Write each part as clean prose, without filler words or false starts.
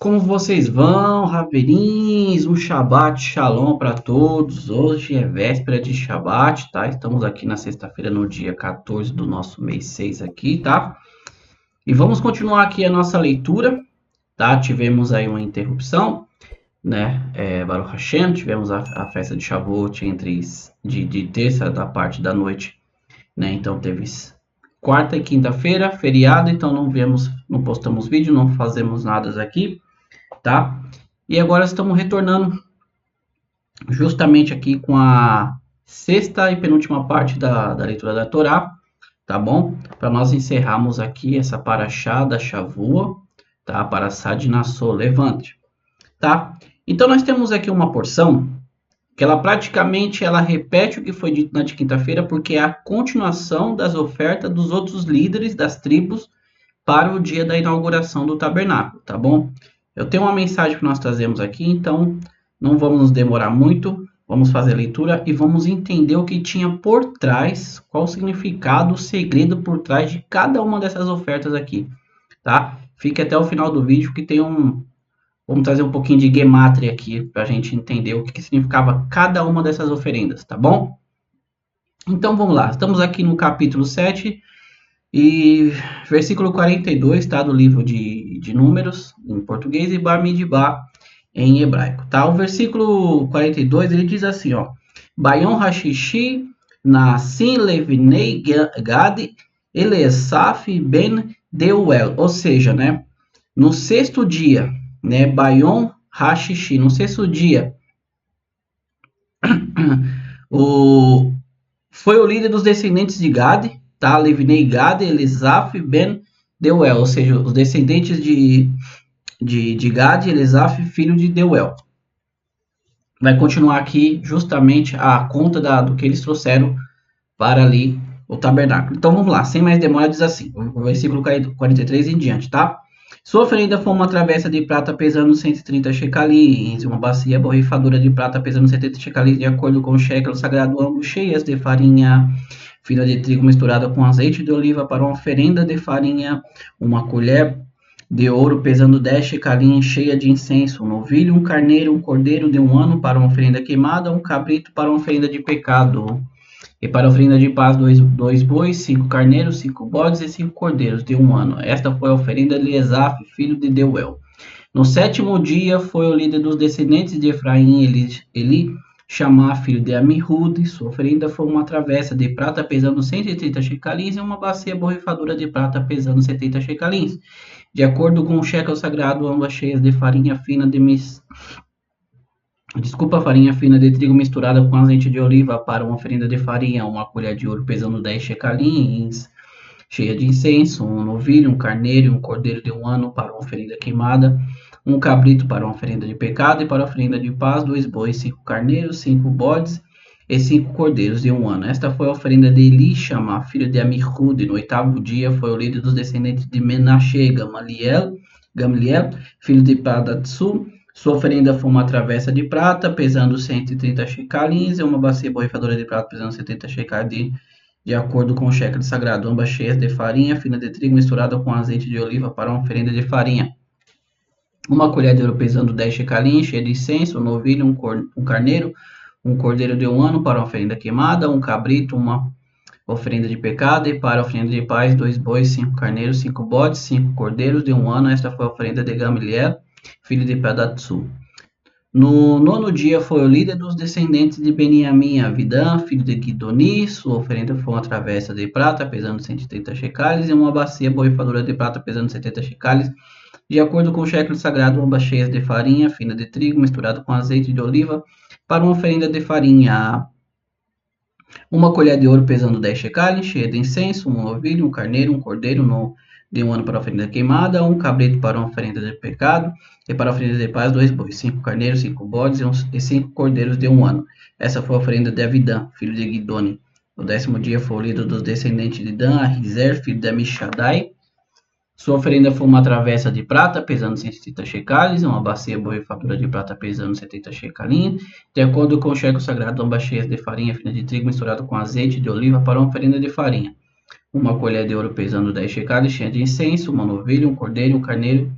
Como vocês vão, Raverins? Um Shabbat Shalom para todos. Hoje é véspera de Shabbat, tá? Estamos aqui na sexta-feira, no dia 14 do nosso mês 6 aqui, tá? E vamos continuar aqui a nossa leitura, tá? Tivemos aí uma interrupção, né? Baruch Hashem, tivemos a festa de Shavuot de terça da parte da noite, né? Então teve quarta e quinta-feira, feriado, então não postamos vídeo, não fazemos nada aqui. Tá? E agora estamos retornando justamente aqui com a sexta e penúltima parte da leitura da Torá, tá bom? Para nós encerrarmos aqui essa paraxá da Shavua, tá? Paraxá de Nassau, Levante, tá? Então nós temos aqui uma porção que ela praticamente repete o que foi dito na quinta-feira, porque é a continuação das ofertas dos outros líderes das tribos para o dia da inauguração do tabernáculo, tá bom? Eu tenho uma mensagem que nós trazemos aqui, então não vamos nos demorar muito, vamos fazer a leitura e vamos entender o que tinha por trás, qual o significado, o segredo por trás de cada uma dessas ofertas aqui, tá? Fique até o final do vídeo que vamos trazer um pouquinho de gemátria aqui para a gente entender o que significava cada uma dessas oferendas, tá bom? Então vamos lá, estamos aqui no capítulo 7, e versículo 42, tá? Do livro de Números, em português, e Bamidbar, em hebraico, tá? O versículo 42, ele diz assim, ó. Bayon Hashishi, Nassim Levinei Gad, Eliasaf ben Deuel. Ou seja, né? No sexto dia, né? Bayon Hashishi, no sexto dia, foi o líder dos descendentes de Gad, tá? Levinei Gad, Elisaf ben Deuel, ou seja, os descendentes de Gad, Elisaf, filho de Deuel. Vai continuar aqui justamente a conta do que eles trouxeram para ali o tabernáculo. Então vamos lá, sem mais demora, diz assim, o versículo 43 em diante, tá? Sua oferenda foi uma travessa de prata pesando 130 shekalims, uma bacia borrifadora de prata pesando 70 shekalims, de acordo com o shekel sagrado, ambos cheias de farinha fina de trigo misturada com azeite de oliva para uma oferenda de farinha, uma colher de ouro pesando 10 shekalims cheia de incenso, um novilho, um carneiro, um cordeiro de 1 ano para uma oferenda queimada, um cabrito para uma oferenda de pecado. E para a oferenda de paz, 2 bois, 5 carneiros, 5 bodes e 5 cordeiros de 1 ano. Esta foi a oferenda de Eliasaf, filho de Deuel. No sétimo dia foi o líder dos descendentes de Efraim, Eli Chamá, filho de Amihud. Sua oferenda foi uma travessa de prata pesando 130 shekalims e uma bacia borrifadora de prata pesando 70 shekalims. De acordo com o shekel sagrado, ambas cheias de farinha fina farinha fina de trigo misturada com azeite de oliva para uma oferenda de farinha, uma colher de ouro pesando 10 shekalims, cheia de incenso, um novilho, um carneiro e um cordeiro de 1 ano para uma oferenda queimada, um cabrito para uma oferenda de pecado e para a oferenda de paz, 2 bois, 5 carneiros, 5 bodes e 5 cordeiros de 1 ano. Esta foi a oferenda de Elishama, filho de Amihud. No 8º dia foi o líder dos descendentes de Menashe, Gamliel, filho de Padatsu. Sua oferenda foi uma travessa de prata, pesando 130 shekalims, e uma bacia borrifadora de prata, pesando 70 shekalims, de acordo com o shekel sagrado, ambas cheias de farinha fina de trigo misturada com azeite de oliva para uma oferenda de farinha. Uma colher de ouro pesando 10 shekalims, cheia de incenso, um novilho, um carneiro, um cordeiro de 1 ano para uma oferenda queimada, um cabrito, uma oferenda de pecado, e para a oferenda de paz, 2 bois, 5 carneiros, 5 bodes, 5 cordeiros de 1 ano. Esta foi a oferenda de Gamliel, filho de Padatsu. No 9º dia foi o líder dos descendentes de Beniamim, Avidã, filho de Gidoni. Sua oferenda foi uma travessa de prata pesando 130 shekales e uma bacia borrifadora de prata pesando 70 shekales. De acordo com o shekel sagrado, ambas cheias de farinha fina de trigo misturado com azeite de oliva para uma oferenda de farinha. Uma colher de ouro pesando 10 shekales, cheia de incenso, um novilho, um carneiro, um cordeiro de 1 ano para a oferenda queimada, um cabrito para uma oferenda de pecado, e para a oferenda de paz, 2 bois, 5 carneiros, 5 bodes e 5 cordeiros de 1 ano. Essa foi a oferenda de Avidã, filho de Gidoni. No 10º dia foi o líder dos descendentes de Dan, Ahizer, filho de Amishadai. Sua oferenda foi uma travessa de prata, pesando 130 shekales, uma bacia borrifadora de prata, pesando 70 shekalims. De acordo com o shekel sagrado, ambas cheias de farinha fina de trigo misturado com azeite de oliva para uma oferenda de farinha. Uma colher de ouro pesando 10 shekales, cheia de incenso, uma novilha, um cordeiro, um carneiro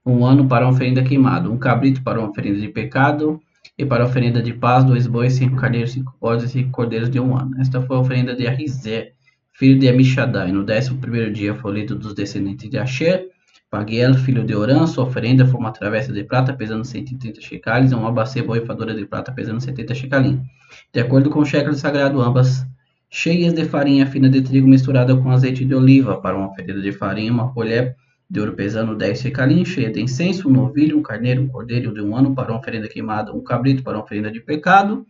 um ano para uma oferenda queimada, um cabrito para uma oferenda de pecado, e para a oferenda de paz, 2 bois, 5 carneiros, 5 bodes e 5 cordeiros de um ano. Esta foi a oferenda de Ahizé, filho de Amishadai. No 11º dia foi lido dos descendentes de Asher. Pagiel, filho de Orã, sua oferenda foi uma travessa de prata pesando 130 shekales e uma bacia borrifadora de prata pesando 70 shekalim. De acordo com o shekel sagrado, ambas cheias de farinha fina de trigo misturada com azeite de oliva. Para uma oferenda de farinha, uma colher de ouro pesando 10 shekalim, cheia de incenso, um novilho, um carneiro, um cordeiro de um ano para uma oferenda queimada, um cabrito para uma oferenda de pecado.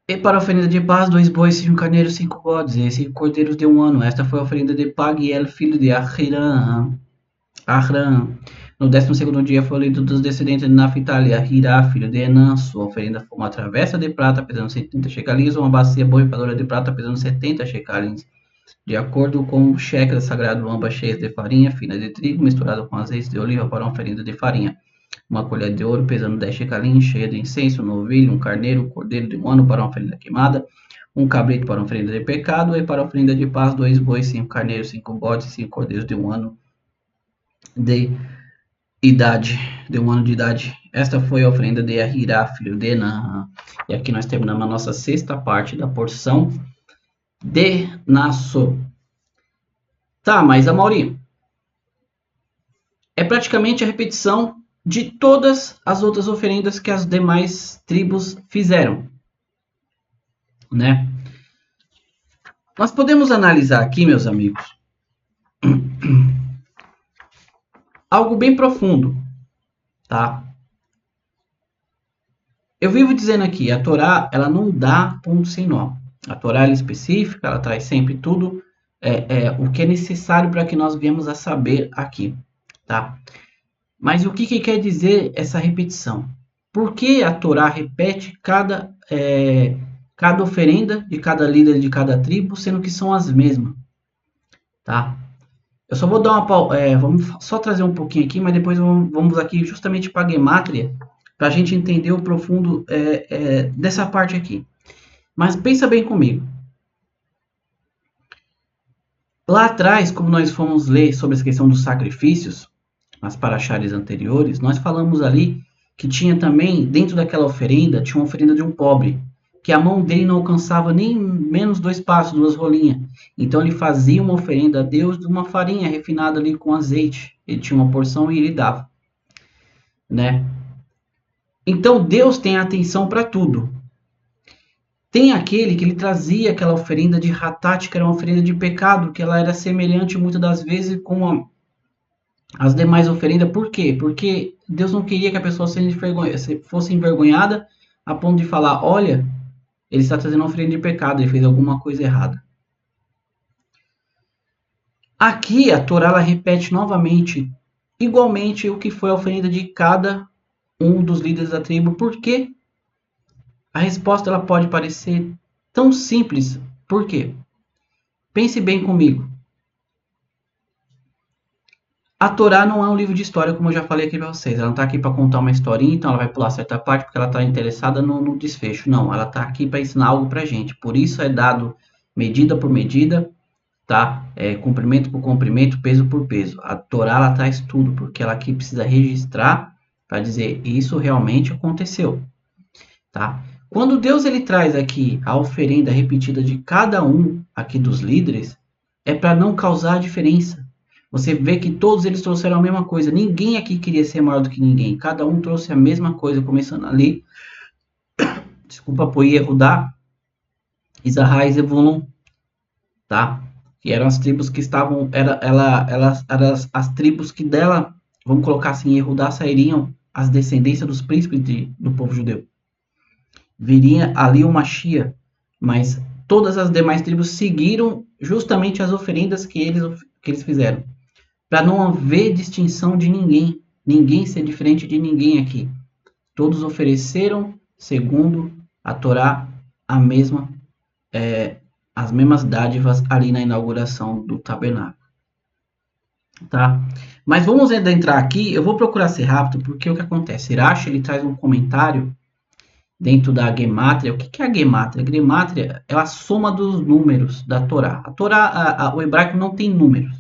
E para a oferenda de paz, 2 bois, 5 carneiros, 5 bodes e 5 cordeiros de um ano. Esta foi a oferenda de Pagiel, filho de Ahiram. No 12º dia foi lido dos descendentes de Naphtali, Ahirá, filho de Enã. Sua oferenda foi uma travessa de prata pesando 70 shekalims, uma bacia borrifadora de prata pesando 70 shekalims. De acordo com o shekel sagrado, ambas cheias de farinha fina de trigo, misturada com azeite de oliva para uma oferenda de farinha. Uma colher de ouro pesando 10 shekalims, cheia de incenso, um novilho, um carneiro, um cordeiro de um ano para uma oferenda queimada, um cabrito para uma oferenda de pecado, e para a oferenda de paz, 2 bois, 5 carneiros, 5 bodes e 5 cordeiros de um ano de idade. Esta foi a oferenda de Ahirá, filho de Enã. E aqui nós terminamos a nossa sexta parte da porção de Nassô. Tá, mas Amaury, é praticamente a repetição de todas as outras oferendas que as demais tribos fizeram, né? Nós podemos analisar aqui, meus amigos, algo bem profundo, tá? Eu vivo dizendo aqui, a Torá, ela não dá ponto sem nó. A Torá é específica, ela traz sempre tudo o que é necessário para que nós venhamos a saber aqui, tá? Mas o que quer dizer essa repetição? Por que a Torá repete cada oferenda de cada líder de cada tribo, sendo que são as mesmas, tá? Eu só vou dar vamos só trazer um pouquinho aqui, mas depois vamos aqui justamente para a Gemátria, para a gente entender o profundo dessa parte aqui. Mas pensa bem comigo. Lá atrás, como nós fomos ler sobre essa questão dos sacrifícios, nas paraxás anteriores, nós falamos ali que tinha também, dentro daquela oferenda, tinha uma oferenda de um pobre, que a mão dele não alcançava nem menos 2 passos, 2 rolinhas. Então ele fazia uma oferenda a Deus de uma farinha refinada ali com azeite. Ele tinha uma porção e ele dava, né? Então Deus tem atenção para tudo. Tem aquele que ele trazia aquela oferenda de Hatat, que era uma oferenda de pecado, que ela era semelhante muitas das vezes com as demais oferendas. Por quê? Porque Deus não queria que a pessoa fosse envergonhada a ponto de falar, olha, ele está trazendo uma oferenda de pecado, ele fez alguma coisa errada. Aqui a Torá ela repete novamente, igualmente, o que foi a oferenda de cada um dos líderes da tribo. Por quê? A resposta ela pode parecer tão simples. Por quê? Pense bem comigo. A Torá não é um livro de história, como eu já falei aqui para vocês. Ela não está aqui para contar uma historinha, então ela vai pular certa parte porque ela está interessada no desfecho. Não, ela está aqui para ensinar algo para a gente. Por isso é dado medida por medida, tá? Comprimento por comprimento, peso por peso. A Torá ela traz tudo, porque ela aqui precisa registrar para dizer isso realmente aconteceu, tá? Quando Deus ele traz aqui a oferenda repetida de cada um aqui dos líderes, é para não causar diferença. Você vê que todos eles trouxeram a mesma coisa. Ninguém aqui queria ser maior do que ninguém. Cada um trouxe a mesma coisa, começando ali. Desculpa por erro da Isahá e Zebulun, tá? Que eram as tribos que estavam, elas as tribos que dela, vamos colocar assim, Yehudá, sairiam as descendências dos príncipes do povo judeu. Viria ali o Mashiach, mas todas as demais tribos seguiram justamente as oferendas que eles fizeram, para não haver distinção de ninguém, ninguém ser diferente de ninguém aqui. Todos ofereceram, segundo a Torá, as mesmas dádivas ali na inauguração do tabernáculo. Tá? Mas vamos adentrar aqui, eu vou procurar ser rápido, porque o que acontece? Irache, ele traz um comentário dentro da Gemátria. O que é a Gemátria? A Gemátria é a soma dos números da Torá. A Torá, o hebraico não tem números,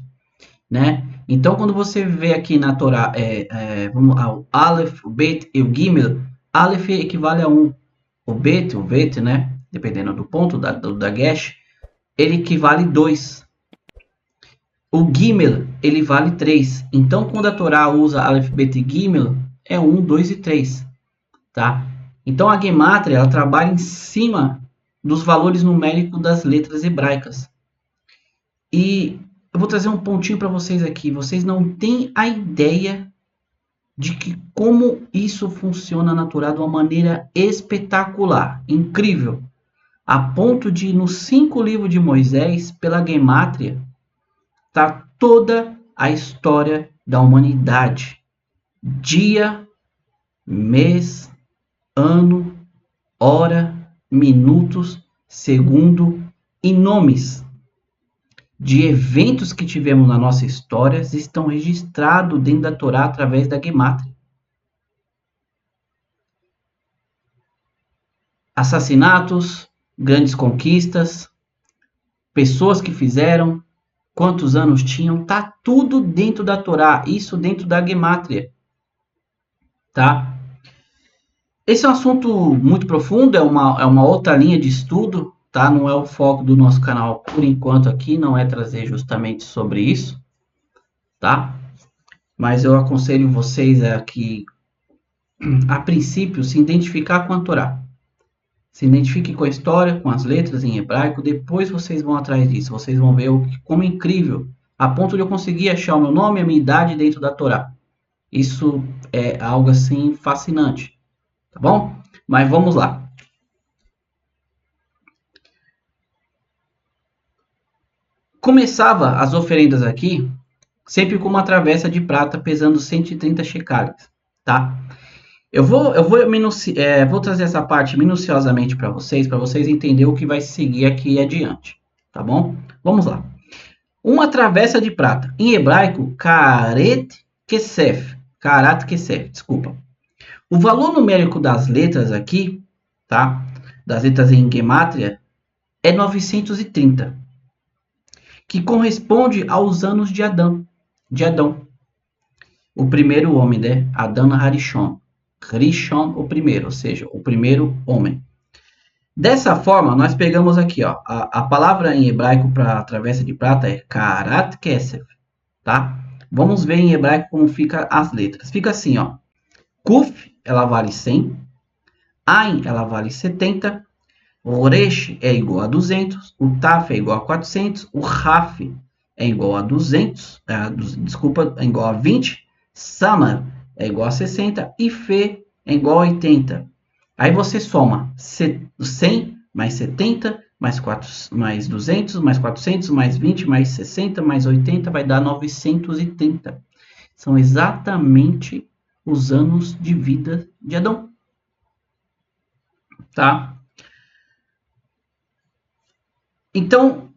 né? Então, quando você vê aqui na Torá, vamos lá, o Aleph, o Bet e o Gimel, Aleph equivale a 1. O Bet, né? Dependendo do ponto da Gesh, ele equivale a 2. O Gimel, ele vale 3. Então, quando a Torá usa Aleph, Bet e Gimel, é 1, 2 e 3. Tá? Então, a Gematria, ela trabalha em cima dos valores numéricos das letras hebraicas. E eu vou trazer um pontinho para vocês aqui. Vocês não têm a ideia de que como isso funciona na Torá de uma maneira espetacular, incrível, a ponto de nos 5 livros de Moisés, pela Gemátria, tá toda a história da humanidade. Dia, mês, ano, hora, minutos, segundo e nomes de eventos que tivemos na nossa história estão registrados dentro da Torá através da Gemátria. Assassinatos, grandes conquistas, pessoas que fizeram, quantos anos tinham, tá tudo dentro da Torá, isso dentro da Gemátria, tá? Esse é um assunto muito profundo, é uma outra linha de estudo, tá? Não é o foco do nosso canal por enquanto aqui, não é trazer justamente sobre isso, tá? Mas eu aconselho vocês a que, a princípio, se identificar com a Torá. Se identifique com a história, com as letras em hebraico, depois vocês vão atrás disso, vocês vão ver como é incrível, a ponto de eu conseguir achar o meu nome e a minha idade dentro da Torá. Isso é algo assim fascinante, tá bom? Mas vamos lá. Começava as oferendas aqui sempre com uma travessa de prata pesando 130 shekels, tá? Eu vou trazer essa parte minuciosamente para vocês entenderem o que vai seguir aqui adiante, tá bom? Vamos lá. Uma travessa de prata, em hebraico, karat kesef, desculpa. O valor numérico das letras aqui, tá? Das letras em gemátria, é 930, que corresponde aos anos de Adão. O primeiro homem, né? Adão Harishon. Rishon, o primeiro, ou seja, o primeiro homem. Dessa forma, nós pegamos aqui, ó, a palavra em hebraico para travessa de prata é karat kesef, tá? Vamos ver em hebraico como fica as letras. Fica assim, ó. Kuf, ela vale 100. Ain, ela vale 70. O Resh é igual a 200. O Taf é igual a 400. O Raf é igual a 200. É igual a 20. Samar é igual a 60. E Fe é igual a 80. Aí você soma 100 mais 70 mais 200 mais 400 mais 20 mais 60 mais 80 vai dar 930. São exatamente os anos de vida de Adão. Tá? Então,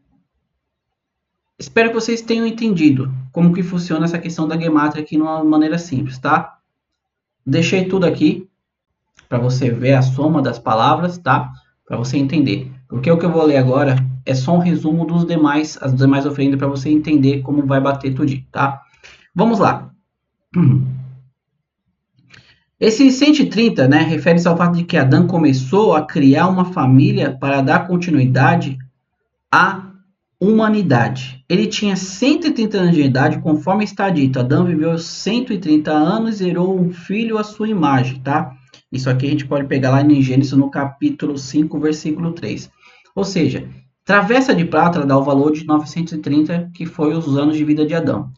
espero que vocês tenham entendido como que funciona essa questão da Gemátria aqui de uma maneira simples, tá? Deixei tudo aqui para você ver a soma das palavras, tá? Para você entender. Porque o que eu vou ler agora é só um resumo as demais oferendas para você entender como vai bater tudinho, tá? Vamos lá. Esse 130, né, refere-se ao fato de que Adão começou a criar uma família para dar continuidade à humanidade. Ele tinha 130 anos de idade, conforme está dito. Adão viveu 130 anos e gerou um filho à sua imagem, tá? Isso aqui a gente pode pegar lá em Gênesis no capítulo 5, versículo 3. Ou seja, travessa de prata dá o valor de 930, que foi os anos de vida de Adão.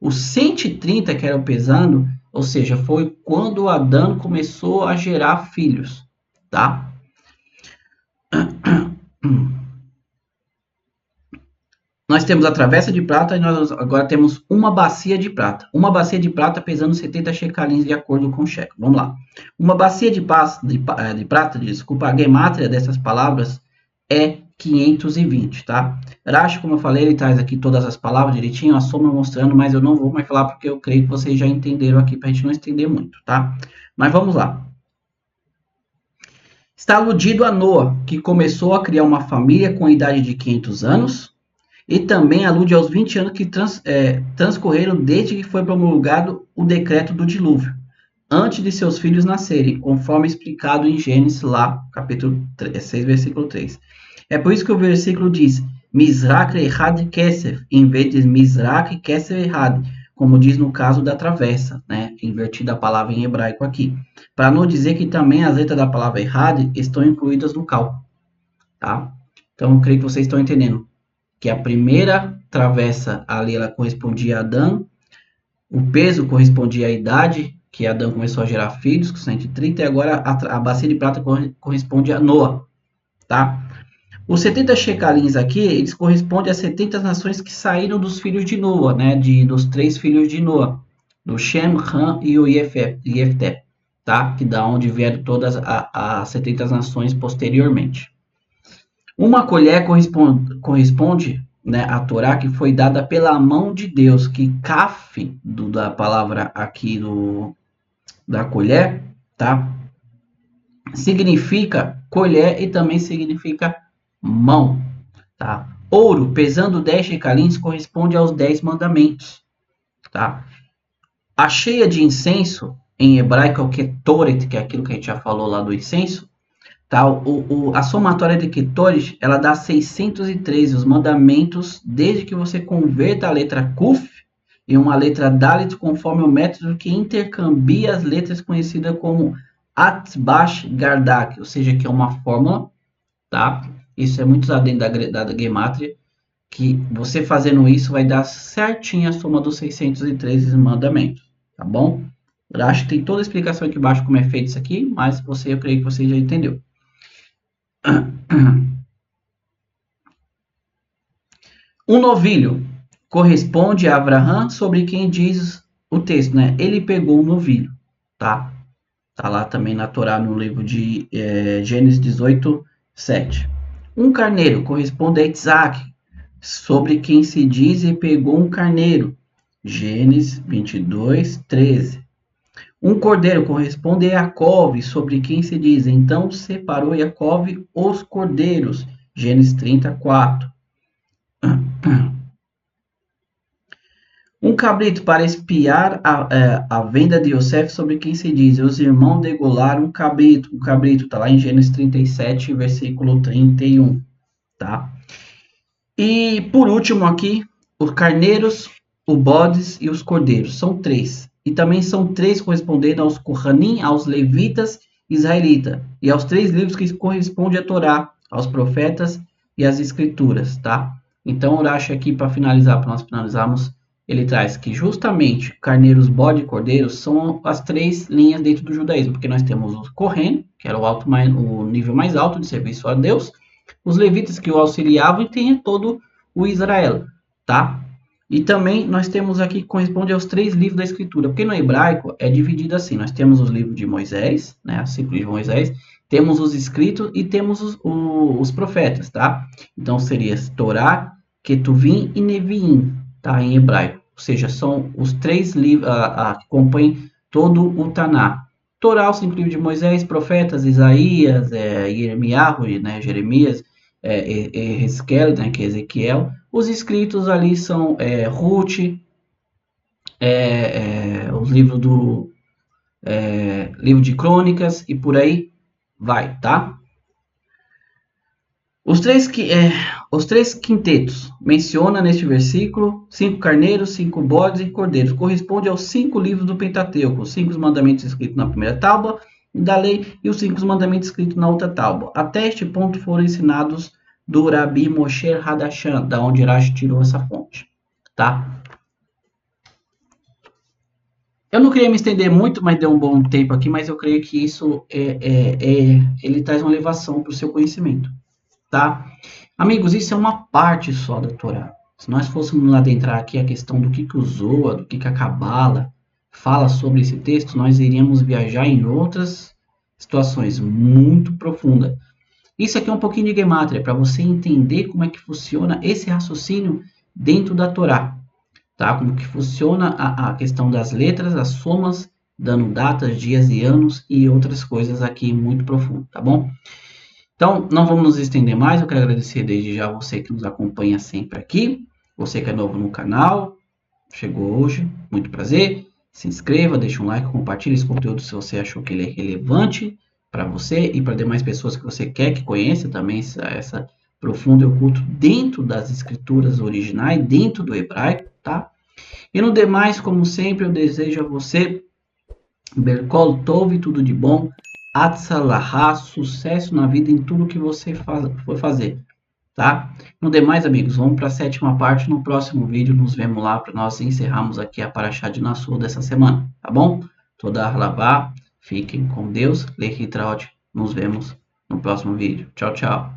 Os 130 que eram pesando, ou seja, foi quando Adão começou a gerar filhos, tá? Nós temos a travessa de prata e nós agora temos uma bacia de prata. Uma bacia de prata pesando 70 shekels de acordo com o shekel. Vamos lá. Uma bacia de prata, desculpa, a gemátria dessas palavras é 520, tá? Rashi, como eu falei, ele traz aqui todas as palavras direitinho, a soma mostrando, mas eu não vou mais falar porque eu creio que vocês já entenderam aqui, para a gente não estender muito, tá? Mas vamos lá. Está aludido a Noa, que começou a criar uma família com a idade de 500 anos, E também alude aos 20 anos que transcorreram desde que foi promulgado o decreto do dilúvio, antes de seus filhos nascerem, conforme explicado em Gênesis lá, capítulo 6, versículo 3. É por isso que o versículo diz Mizrak Ehad Kesef, em vez de Mizrak Kesef Ehad, como diz no caso da travessa, né? Invertida a palavra em hebraico aqui. Para não dizer que também as letras da palavra Ehad estão incluídas no cálculo, tá? Então, eu creio que vocês estão entendendo que a primeira travessa ali, ela correspondia a Adão, o peso correspondia à idade, que Adão começou a gerar filhos, com 130, e agora a bacia de prata corresponde a Noa, tá? Os 70 shecalins aqui, eles correspondem às 70 nações que saíram dos filhos de Noa, né? Dos 3 filhos de Noa, do Shem, Ham e o Yefté, tá? Que da onde vieram todas as 70 nações posteriormente. Uma colher corresponde, né, à Torá que foi dada pela mão de Deus, que kaf, da palavra aqui da colher, tá? Significa colher e também significa mão, tá? Ouro, pesando 10 shecalins, corresponde aos 10 mandamentos, tá? A cheia de incenso, em hebraico é o ketoret, que é aquilo que a gente já falou lá do incenso, tá? A somatória de ketoret, ela dá 613, os mandamentos, desde que você converta a letra kuf em uma letra dalet, conforme o método que intercambia as letras conhecida como Atbash Gardak, ou seja, que é uma fórmula, tá? Isso é muito usado dentro da Gematria, que você fazendo isso vai dar certinho a soma dos 613 mandamentos, tá bom? Eu acho que tem toda a explicação aqui embaixo como é feito isso aqui, mas eu creio que você já entendeu. Um novilho corresponde a Abraão, sobre quem diz o texto, né? Ele pegou um novilho, tá? Tá lá também na Torá, no livro de Gênesis 18, 7. Um carneiro corresponde a Isaac, sobre quem se diz e pegou um carneiro. Gênesis 22, 13. Um cordeiro corresponde a Jacove, sobre quem se diz, então separou Jacove os cordeiros. Gênesis 34. Um cabrito para espiar a venda de Yosef, sobre quem se diz, os irmãos degolaram um cabrito. O cabrito está lá em Gênesis 37, versículo 31, tá? E por último aqui, os carneiros, os bodes e os cordeiros, são 3. E também são 3 correspondendo aos Kohanim, aos levitas, israelitas, e aos 3 livros que correspondem à Torá, aos profetas e às escrituras, tá? Então, o Urashi aqui, para finalizar, para nós finalizarmos, ele traz que justamente carneiros, bode e cordeiros são as 3 linhas dentro do judaísmo, porque nós temos o Kohen, que era o nível mais alto de serviço a Deus, os levitas que o auxiliavam e tem todo o Israel, tá? E também nós temos aqui que corresponde aos 3 livros da escritura, porque no hebraico é dividido assim, nós temos os livros de Moisés, né, a ciclo de Moisés, temos os escritos e temos os profetas, tá? Então seria Torá, Ketuvim e Neviim, tá, em hebraico. Ou seja, são os 3 livros que compõem todo o Taná. Torá, os 5 livros de Moisés, profetas, Isaías, Jeremias, Ezequiel, né, que é Ezequiel. Os escritos ali são Ruth, os livros livro de Crônicas e por aí vai, tá? Os 3 quintetos menciona neste versículo 5 carneiros, 5 bodes e cordeiros. Corresponde aos 5 livros do Pentateuco, os 5 mandamentos escritos na primeira tábua da lei e os 5 mandamentos escritos na outra tábua. Até este ponto foram ensinados do Rabi Moshe Hadashan, da onde Rashi tirou essa fonte, tá? Eu não queria me estender muito, mas deu um bom tempo aqui, mas eu creio que isso ele traz uma elevação para o seu conhecimento, tá? Amigos, isso é uma parte só da Torá. Se nós fôssemos adentrar aqui a questão do que o Zohar, do que a Cabala fala sobre esse texto, nós iríamos viajar em outras situações muito profundas. Isso aqui é um pouquinho de Gematria, para você entender como é que funciona esse raciocínio dentro da Torá. Tá? Como que funciona a questão das letras, as somas, dando datas, dias e anos e outras coisas aqui muito profundo, tá bom? Então, não vamos nos estender mais. Eu quero agradecer desde já você que nos acompanha sempre aqui. Você que é novo no canal, chegou hoje, muito prazer. Se inscreva, deixa um like, compartilhe esse conteúdo se você achou que ele é relevante para você e para demais pessoas que você quer que conheça também essa profundo e oculto dentro das escrituras originais, dentro do hebraico, tá? E no demais, como sempre, eu desejo a você Berkol Tov, tudo de bom, Atzalahá, sucesso na vida em tudo que você for fazer, tá? No demais, amigos, vamos para a sétima parte. No próximo vídeo, nos vemos lá para nós encerrarmos aqui a Parashá de Nassau dessa semana, tá bom? Toda Arlavá, fiquem com Deus, Lehitraot, nos vemos no próximo vídeo. Tchau, tchau.